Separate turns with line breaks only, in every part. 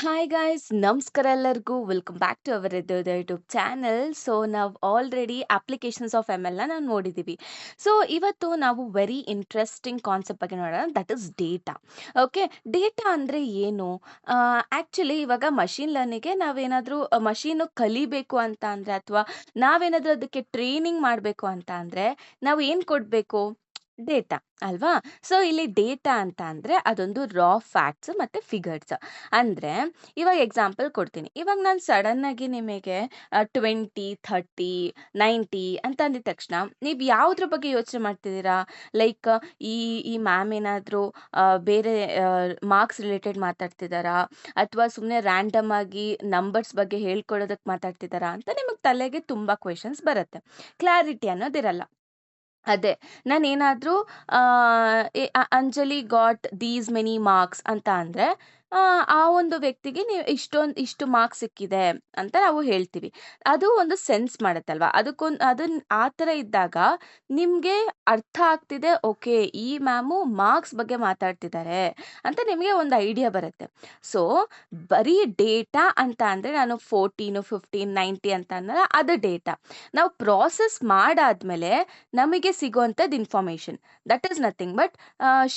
Hi guys, ನಮಸ್ಕಾರ ಎಲ್ಲರಿಗೂ. Welcome back to our YouTube channel. So ನಾವು ಆಲ್ರೆಡಿ ಅಪ್ಲಿಕೇಶನ್ಸ್ ಆಫ್ ಎಮ್ ಎಲ್ನ ನಾವು ನೋಡಿದ್ದೀವಿ. ಸೊ ಇವತ್ತು ನಾವು ವೆರಿ ಇಂಟ್ರೆಸ್ಟಿಂಗ್ ಕಾನ್ಸೆಪ್ಟ್ ಬಗ್ಗೆ ನೋಡೋಣ, that is data. Okay, data ಅಂದರೆ ಏನು? ಆ್ಯಕ್ಚುಲಿ ಇವಾಗ ಮಷಿನ್ ಲರ್ನಿಂಗ್ಗೆ ನಾವೇನಾದರೂ ಮಷೀನು ಕಲಿಬೇಕು ಅಂತ ಅಂದರೆ, ಅಥವಾ ನಾವೇನಾದರೂ ಅದಕ್ಕೆ ಟ್ರೈನಿಂಗ್ ಮಾಡಬೇಕು ಅಂತ ಅಂದರೆ ನಾವು ಏನು ಕೊಡಬೇಕು? ಡೇಟಾ ಅಲ್ವಾ? ಸೊ ಇಲ್ಲಿ ಡೇಟಾ ಅಂತ ಅಂದರೆ ಅದೊಂದು ರಾ ಫ್ಯಾಕ್ಟ್ಸ್ ಮತ್ತು ಫಿಗರ್ಸ್. ಅಂದರೆ ಇವಾಗ ಎಕ್ಸಾಂಪಲ್ ಕೊಡ್ತೀನಿ. ಇವಾಗ ನಾನು ಸಡನ್ನಾಗಿ ನಿಮಗೆ 20, 30, 90 ಅಂತ ಅಂದಿದ ತಕ್ಷಣ ನೀವು ಯಾವುದ್ರ ಬಗ್ಗೆ ಯೋಚನೆ ಮಾಡ್ತಿದ್ದೀರಾ? ಲೈಕ್ ಈ ಈ ಮ್ಯಾಮ್ ಏನಾದರೂ ಬೇರೆ ಮಾರ್ಕ್ಸ್ ರಿಲೇಟೆಡ್ ಮಾತಾಡ್ತಿದ್ದಾರಾ? ಅಥವಾ ಸುಮ್ಮನೆ ರ್ಯಾಂಡಮ್ ಆಗಿ ನಂಬರ್ಸ್ ಬಗ್ಗೆ ಹೇಳ್ಕೊಡೋದಕ್ಕೆ ಮಾತಾಡ್ತಿದ್ದಾರಾ ಅಂತ ನಿಮಗೆ ತಲೆಗೆ ತುಂಬ ಕ್ವೆಶನ್ಸ್ ಬರುತ್ತೆ. ಕ್ಲಾರಿಟಿ ಅನ್ನೋದಿರಲ್ಲ. ಅದೇ ನಾನೇನಾದರೂ Anjali got these many marks ಅಂತ ಅಂದರೆ ಆ ಒಂದು ವ್ಯಕ್ತಿಗೆ ನೀವು ಇಷ್ಟು ಮಾರ್ಕ್ಸ್ ಸಿಕ್ಕಿದೆ ಅಂತ ನಾವು ಹೇಳ್ತೀವಿ. ಅದು ಒಂದು ಸೆನ್ಸ್ ಮಾಡುತ್ತಲ್ವಾ? ಅದನ್ನ ಆ ಥರ ಇದ್ದಾಗ ನಿಮಗೆ ಅರ್ಥ ಆಗ್ತಿದೆ, ಓಕೆ ಈ ಮ್ಯಾಮು ಮಾರ್ಕ್ಸ್ ಬಗ್ಗೆ ಮಾತಾಡ್ತಿದ್ದಾರೆ ಅಂತ ನಿಮಗೆ ಒಂದು ಐಡಿಯಾ ಬರುತ್ತೆ. ಸೊ ಬರೀ ಡೇಟಾ ಅಂತ ಅಂದರೆ ನಾನು 14, 15, 90 ಅಂತ ಅನ್ನಲ್ಲ, ಅದು ಡೇಟಾ. ನಾವು ಪ್ರಾಸೆಸ್ ಮಾಡಾದ್ಮೇಲೆ ನಮಗೆ ಸಿಗುವಂಥದ್ದು information. That is nothing but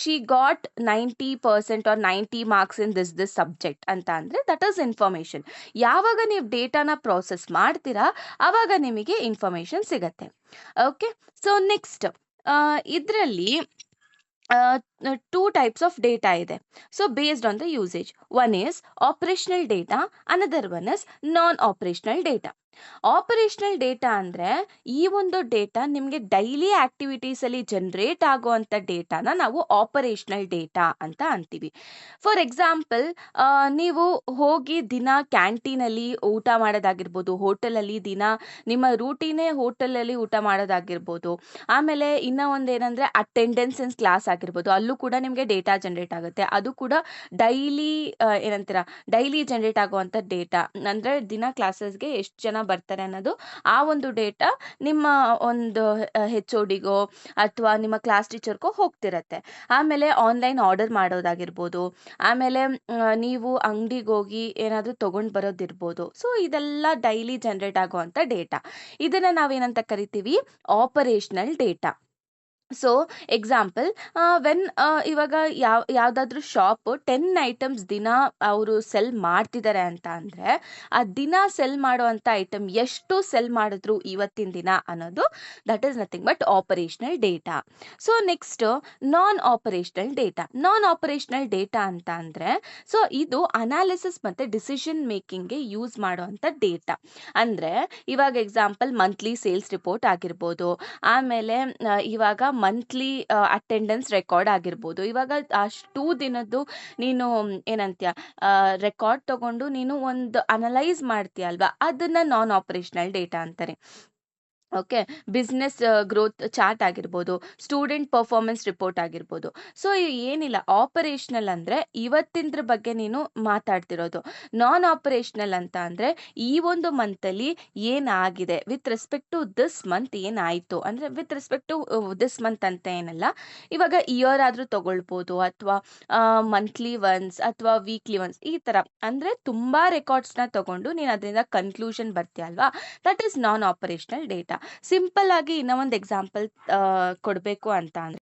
she got 90% or 90 marks in this subject ಅಂತ ಅಂದರೆ ದಟ್ ಈಸ್ ಇನ್ಫಾರ್ಮೇಷನ್. ಯಾವಾಗ ನೀವು ಡೇಟಾನ ಪ್ರಾಸೆಸ್ ಮಾಡ್ತೀರಾ ಆವಾಗ ನಿಮಗೆ ಇನ್ಫಾರ್ಮೇಷನ್ ಸಿಗತ್ತೆ. ಓಕೆ, ಸೊ ನೆಕ್ಸ್ಟ್ ಇದರಲ್ಲಿ ಟೂ ಟೈಪ್ಸ್ ಆಫ್ ಡೇಟಾ ಇದೆ. So based on the usage, one is operational data, another one is non operational data. Operational data ಅಂದರೆ ಈ ಒಂದು ಡೇಟಾ ನಿಮಗೆ ಡೈಲಿ ಆಕ್ಟಿವಿಟೀಸಲ್ಲಿ ಜನರೇಟ್ ಆಗುವಂಥ ಡೇಟಾನ ನಾವು ಆಪರೇಷನಲ್ ಡೇಟಾ ಅಂತ ಅಂತೀವಿ. ಫಾರ್ ಎಕ್ಸಾಂಪಲ್, ನೀವು ಹೋಗಿ ದಿನ ಕ್ಯಾಂಟೀನಲ್ಲಿ ಊಟ ಮಾಡೋದಾಗಿರ್ಬೋದು, ಹೋಟೆಲಲ್ಲಿ ದಿನ ನಿಮ್ಮ ರೂಟೀನೇ ಹೋಟೆಲಲ್ಲಿ ಊಟ ಮಾಡೋದಾಗಿರ್ಬೋದು. ಆಮೇಲೆ ಇನ್ನೂ ಒಂದು ಏನಂದರೆ ಅಟೆಂಡೆನ್ಸ್ ಇನ್ ಕ್ಲಾಸ್ ಆಗಿರ್ಬೋದು, ಅಲ್ಲೂ ಕೂಡ ನಿಮಗೆ ಡೇಟಾ ಜನರೇಟ್ ಆಗುತ್ತೆ. ಅದು ಕೂಡ ಡೈಲಿ ಏನಂತೀರ ಡೈಲಿ ಜನರೇಟ್ ಆಗುವಂಥ ಡೇಟಾ. ಅಂದರೆ ದಿನ ಕ್ಲಾಸಸ್ಗೆ ಎಷ್ಟು ಜನ ಬರ್ತಾರೆ ಅನ್ನೋದು ಆ ಒಂದು ಡೇಟಾ ನಿಮ್ಮ ಒಂದು ಹೆಚ್ ಒ ಡಿಗೋ ಅಥವಾ ನಿಮ್ಮ ಕ್ಲಾಸ್ ಟೀಚರ್ಗೋ ಹೋಗ್ತಿರತ್ತೆ. ಆಮೇಲೆ ಆನ್ಲೈನ್ ಆರ್ಡರ್ ಮಾಡೋದಾಗಿರ್ಬೋದು, ಆಮೇಲೆ ನೀವು ಅಂಗಡಿಗೆ ಹೋಗಿ ಏನಾದರೂ ತೊಗೊಂಡು ಬರೋದಿರ್ಬೋದು. ಸೊ ಇದೆಲ್ಲ ಡೈಲಿ ಜನರೇಟ್ ಆಗುವಂಥ ಡೇಟಾ. ಇದನ್ನು ನಾವೇನಂತ ಕರಿತೀವಿ? Operational data. So example, when ಇವಾಗ ಯಾವುದಾದ್ರೂ ಶಾಪು 10 ಐಟಮ್ಸ್ ದಿನ ಅವರು ಸೆಲ್ ಮಾಡ್ತಿದ್ದಾರೆ ಅಂತ ಅಂದರೆ ಆ ದಿನ ಸೆಲ್ ಮಾಡುವಂಥ ಐಟಮ್ ಎಷ್ಟು ಸೆಲ್ ಮಾಡಿದ್ರು ಇವತ್ತಿನ ದಿನ ಅನ್ನೋದು that is nothing but operational data. So next non operational data. Non operational data ಅಂತ ಅಂದರೆ ಸೊ ಇದು ಅನಾಲಿಸಿಸ್ ಮತ್ತು ಡಿಸಿಷನ್ ಮೇಕಿಂಗ್ಗೆ ಯೂಸ್ ಮಾಡುವಂಥ ಡೇಟಾ. ಅಂದರೆ ಇವಾಗ ಎಕ್ಸಾಂಪಲ್ ಮಂತ್ಲಿ ಸೇಲ್ಸ್ ರಿಪೋರ್ಟ್ ಆಗಿರ್ಬೋದು, ಆಮೇಲೆ ಇವಾಗ ಮಂತ್ಲಿ ಅಟೆಂಡೆನ್ಸ್ ರೆಕಾರ್ಡ್ ಆಗಿರ್ಬೋದು. ಇವಾಗ ಅಷ್ಟು ದಿನದ್ದು ನೀನು ಏನಂತೀಯ ರೆಕಾರ್ಡ್ ತಗೊಂಡು ನೀನು ಒಂದು ಅನಲೈಸ್ ಮಾಡ್ತೀಯ ಅಲ್ವಾ, ಅದನ್ನ ನಾನ್ ಆಪರೇಷನಲ್ ಡೇಟಾ ಅಂತಾರೆ. ಓಕೆ, ಬಿಸ್ನೆಸ್ ಗ್ರೋತ್ ಚಾರ್ಟ್ ಆಗಿರ್ಬೋದು, ಸ್ಟೂಡೆಂಟ್ ಪರ್ಫಾರ್ಮೆನ್ಸ್ ರಿಪೋರ್ಟ್ ಆಗಿರ್ಬೋದು. ಸೊ ಏನಿಲ್ಲ, ಆಪರೇಷನಲ್ ಅಂದರೆ ಇವತ್ತಿನ ಬಗ್ಗೆ ನೀನು ಮಾತಾಡ್ತಿರೋದು. ನಾನ್ ಆಪರೇಷನಲ್ ಅಂತ ಅಂದರೆ ಈ ಒಂದು ಮಂತಲ್ಲಿ ಏನಾಗಿದೆ with respect to this month ಏನಾಯಿತು ಅಂದರೆ with respect to this month ಅಂತ ಏನಲ್ಲ. ಇವಾಗ ಇಯರ್ ಆದರೂ ತಗೊಳ್ಬೋದು, ಅಥವಾ ಮಂತ್ಲಿ ಒನ್ಸ್ ಅಥವಾ ವೀಕ್ಲಿ ಒನ್ಸ್, ಈ ಥರ. ಅಂದರೆ ತುಂಬ ರೆಕಾರ್ಡ್ಸ್ನ ತಗೊಂಡು ನೀನು ಅದರಿಂದ ಕನ್ಕ್ಲೂಷನ್ ಬರ್ತೀಯ ಅಲ್ವಾ, that is non operational data. Simple ಆಗಿ ಇನ್ನೂ ಒಂದು ಎಕ್ಸಾಂಪಲ್ ಕೊಡಬೇಕು ಅಂತ ಅಂದರೆ,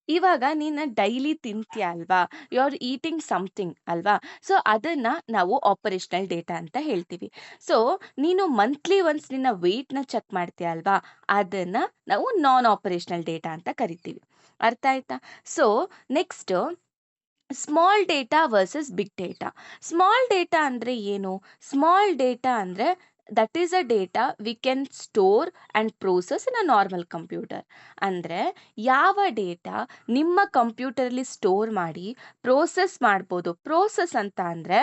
ಇವಾಗ ನೀನು ಡೈಲಿ ತಿಂತೀಯ ಅಲ್ವಾ, ಯು ಆರ್ ಈಟಿಂಗ್ ಸಮಥಿಂಗ್ ಅಲ್ವಾ. ಸೊ ಅದನ್ನು ನಾವು ಆಪರೇಷನಲ್ ಡೇಟಾ ಅಂತ ಹೇಳ್ತೀವಿ. ಸೊ ನೀನು ಮಂತ್ಲಿ ಒನ್ಸ್ ನಿನ್ನ ವೆಯ್ಟ್ನ ಚೆಕ್ ಮಾಡ್ತೀಯ ಅಲ್ವಾ, ಅದನ್ನು ನಾವು ನಾನ್ ಆಪರೇಷನಲ್ ಡೇಟಾ ಅಂತ ಕರಿತೀವಿ. ಅರ್ಥ ಆಯ್ತಾ? So next, small data versus big data. Small data ಅಂದರೆ ಏನು? ಸ್ಮಾಲ್ ಡೇಟಾ ಅಂದರೆ that is a data we can store and process in a normal computer. ಅಂದರೆ ಯಾವ ಡೇಟಾ ನಿಮ್ಮ ಕಂಪ್ಯೂಟರಲ್ಲಿ ಸ್ಟೋರ್ ಮಾಡಿ ಪ್ರೋಸೆಸ್ ಮಾಡ್ಬೋದು. ಪ್ರೋಸೆಸ್ ಅಂತ ಅಂದರೆ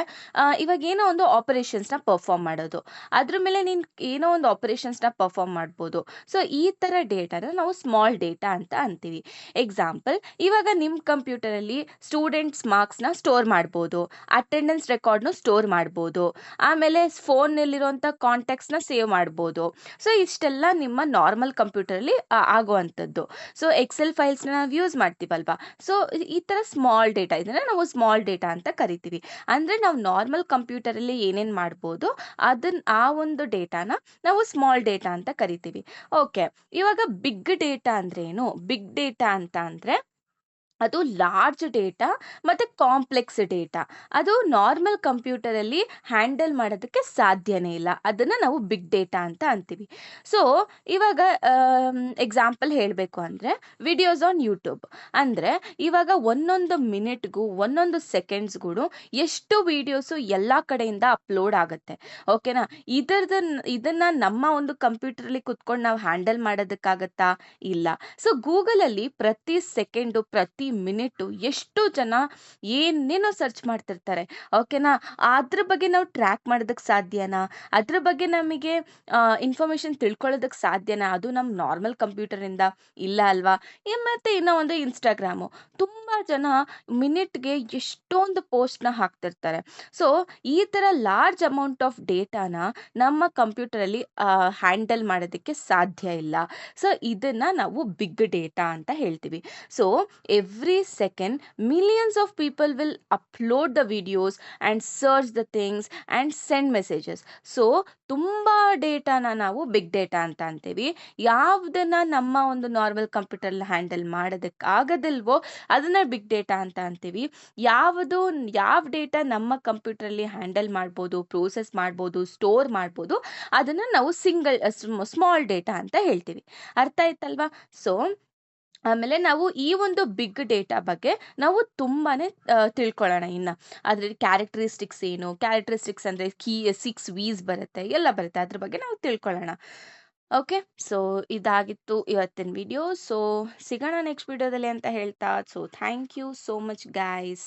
ಇವಾಗ ಏನೋ ಒಂದು ಆಪರೇಷನ್ಸ್ನ ಪರ್ಫಾರ್ಮ್ ಮಾಡೋದು, ಅದ್ರ ಮೇಲೆ ನೀನು ಏನೋ ಒಂದು ಆಪರೇಷನ್ಸ್ನ ಪರ್ಫಾರ್ಮ್ ಮಾಡ್ಬೋದು. ಸೊ ಈ ಥರ ಡೇಟಾನ ನಾವು ಸ್ಮಾಲ್ ಡೇಟಾ ಅಂತ ಅಂತೀವಿ. ಎಕ್ಸಾಂಪಲ್, ಇವಾಗ ನಿಮ್ಮ ಕಂಪ್ಯೂಟರಲ್ಲಿ ಸ್ಟೂಡೆಂಟ್ಸ್ ಮಾರ್ಕ್ಸ್ನ ಸ್ಟೋರ್ ಮಾಡ್ಬೋದು, ಅಟೆಂಡೆನ್ಸ್ ರೆಕಾರ್ಡ್ನು ಸ್ಟೋರ್ ಮಾಡ್ಬೋದು, ಆಮೇಲೆ ಫೋನ್ನಲ್ಲಿರುವಂಥ ಕಾಂಟ್ಯಾಕ್ಟ್ಸ್‌ನ ಸೇವ್ ಮಾಡ್ಬೋದು. ಸೊ ಇಷ್ಟೆಲ್ಲ ನಿಮ್ಮ ನಾರ್ಮಲ್ ಕಂಪ್ಯೂಟರಲ್ಲಿ ಆಗುವಂಥದ್ದು. ಸೊ ಎಕ್ಸೆಲ್ ಫೈಲ್ಸ್‌ನ ನಾವು ಯೂಸ್ ಮಾಡ್ತೀವಲ್ವಾ? ಸೊ ಈ ಥರ ಸ್ಮಾಲ್ ಡೇಟಾ ಇದನ್ನ ನಾವು ಸ್ಮಾಲ್ ಡೇಟಾ ಅಂತ ಕರಿತೀವಿ. ಅಂದ್ರೆ ನಾವು ನಾರ್ಮಲ್ ಕಂಪ್ಯೂಟರಲ್ಲಿ ಏನೇನ್ ಮಾಡ್ಬೋದು, ಆ ಒಂದು ಡೇಟಾನ ನಾವು ಸ್ಮಾಲ್ ಡೇಟಾ ಅಂತ ಕರಿತೀವಿ. ಓಕೆ. ಇವಾಗ ಬಿಗ್ ಡೇಟಾ ಅಂದ್ರೆ ಏನು? ಬಿಗ್ ಡೇಟಾ ಅಂತ ಅಂದ್ರೆ ಅದು ಲಾರ್ಜ್ ಡೇಟಾ ಮತ್ತೆ ಕಾಂಪ್ಲೆಕ್ಸ್ ಡೇಟಾ. ಅದು ನಾರ್ಮಲ್ ಕಂಪ್ಯೂಟರಲ್ಲಿ ಹ್ಯಾಂಡಲ್ ಮಾಡೋದಕ್ಕೆ ಸಾಧ್ಯನೇ ಇಲ್ಲ. ಅದನ್ನ ನಾವು ಬಿಗ್ ಡೇಟಾ ಅಂತ ಅಂತೀವಿ. ಸೊ ಇವಾಗ ಎಕ್ಸಾಂಪಲ್ ಹೇಳಬೇಕು ಅಂದ್ರೆ ವಿಡಿಯೋಸ್ ಆನ್ ಯೂಟ್ಯೂಬ್. ಅಂದ್ರೆ ಇವಾಗ ಒಂದೊಂದು ಮಿನಿಟ್‌ಗೂ, ಒಂದೊಂದು ಸೆಕೆಂಡ್ಸ್‌ಗೂ ಎಷ್ಟು ವಿಡಿಯೋಸು ಎಲ್ಲಾ ಕಡೆಯಿಂದ ಅಪ್ಲೋಡ್ ಆಗುತ್ತೆ. ಓಕೆನಾ? ಇದನ್ನ ನಮ್ಮ ಒಂದು ಕಂಪ್ಯೂಟರ್‌ಲಿ ಕುತ್ಕೊಂಡು ನಾವು ಹ್ಯಾಂಡಲ್ ಮಾಡೋದಕ್ಕಾಗತ್ತಾ? ಇಲ್ಲ. ಸೊ ಗೂಗಲಲ್ಲಿ ಪ್ರತಿ ಸೆಕೆಂಡು, ಪ್ರತಿ ಮಿನಿಟು ಎಷ್ಟು ಜನ ಏನೇನೋ ಸರ್ಚ್ ಮಾಡ್ತಿರ್ತಾರೆ. ಓಕೆನಾ? ಅದ್ರ ಬಗ್ಗೆ ನಾವು ಟ್ರ್ಯಾಕ್ ಮಾಡೋದಕ್ಕೆ ಸಾಧ್ಯನಾ? ಅದ್ರ ಬಗ್ಗೆ ನಮಗೆ ಇನ್ಫಾರ್ಮೇಷನ್ ತಿಳ್ಕೊಳ್ಳೋದಕ್ಕೆ ಸಾಧ್ಯನಾ? ಅದು ನಮ್ಮ ನಾರ್ಮಲ್ ಕಂಪ್ಯೂಟರಿಂದ? ಇಲ್ಲ ಅಲ್ವಾ? ಮತ್ತೆ ಇನ್ನೂ ಒಂದು ಇನ್‌ಸ್ಟಾಗ್ರಾಮು. ತುಂಬಾ ಜನ ಮಿನಿಟ್‌ಗೆ ಎಷ್ಟೊಂದು ಪೋಸ್ಟ್‌ನ ಹಾಕ್ತಿರ್ತಾರೆ. ಸೊ ಈ ಥರ ಲಾರ್ಜ್ ಅಮೌಂಟ್ ಆಫ್ ಡೇಟಾನ ನಮ್ಮ ಕಂಪ್ಯೂಟರಲ್ಲಿ ಹ್ಯಾಂಡಲ್ ಮಾಡೋದಕ್ಕೆ ಸಾಧ್ಯ ಇಲ್ಲ. ಸೊ ಇದನ್ನ ನಾವು ಬಿಗ್ ಡೇಟಾ ಅಂತ ಹೇಳ್ತೀವಿ. So every second millions of people will upload the videos and search the things and send messages. So ತುಂಬ ಡೇಟಾನ ನಾವು ಬಿಗ್ ಡೇಟಾ ಅಂತ ಅಂತೀವಿ. ಯಾವುದನ್ನ ನಮ್ಮ ಒಂದು ನಾರ್ಮಲ್ ಕಂಪ್ಯೂಟರ್‌ಲ್ಲಿ ಹ್ಯಾಂಡಲ್ ಮಾಡೋದಕ್ಕಾಗದಿಲ್ವೋ ಅದನ್ನ ಬಿಗ್ ಡೇಟಾ ಅಂತ ಅಂತೀವಿ. ಯಾವ ಡೇಟಾ ನಮ್ಮ ಕಂಪ್ಯೂಟರಲ್ಲಿ ಹ್ಯಾಂಡಲ್ ಮಾಡ್ಬೋದು, ಪ್ರೋಸೆಸ್ ಮಾಡ್ಬೋದು, ಸ್ಟೋರ್ ಮಾಡ್ಬೋದು, ಅದನ್ನ ನಾವು ಸ್ಮಾಲ್ ಡೇಟಾ ಅಂತ ಹೇಳ್ತೀವಿ. ಅರ್ಥ ಆಯ್ತಲ್ವಾ? ಸೊ ಆಮೇಲೆ ನಾವು ಈ ಒಂದು ಬಿಗ್ ಡೇಟಾ ಬಗ್ಗೆ ನಾವು ತುಂಬಾನೇ ತಿಳ್ಕೊಳ್ಳೋಣ ಇನ್ನ. ಅದ್ರಲ್ಲಿ ಕ್ಯಾರೆಕ್ಟರಿಸ್ಟಿಕ್ಸ್ ಏನು? ಕ್ಯಾರೆಕ್ಟರಿಸ್ಟಿಕ್ಸ್ ಅಂದ್ರೆ 6 ವೀಸ್ ಬರುತ್ತೆ, ಎಲ್ಲ ಬರುತ್ತೆ. ಅದ್ರ ಬಗ್ಗೆ ನಾವು ತಿಳ್ಕೊಳ್ಳೋಣ. ಓಕೆ. ಸೊ ಇದಾಗಿತ್ತು ಇವತ್ತಿನ ವಿಡಿಯೋ. ಸೊ ಸಿಗೋಣ ನೆಕ್ಸ್ಟ್ ವಿಡಿಯೋದಲ್ಲಿ ಅಂತ ಹೇಳ್ತಾ, so thank you so much guys.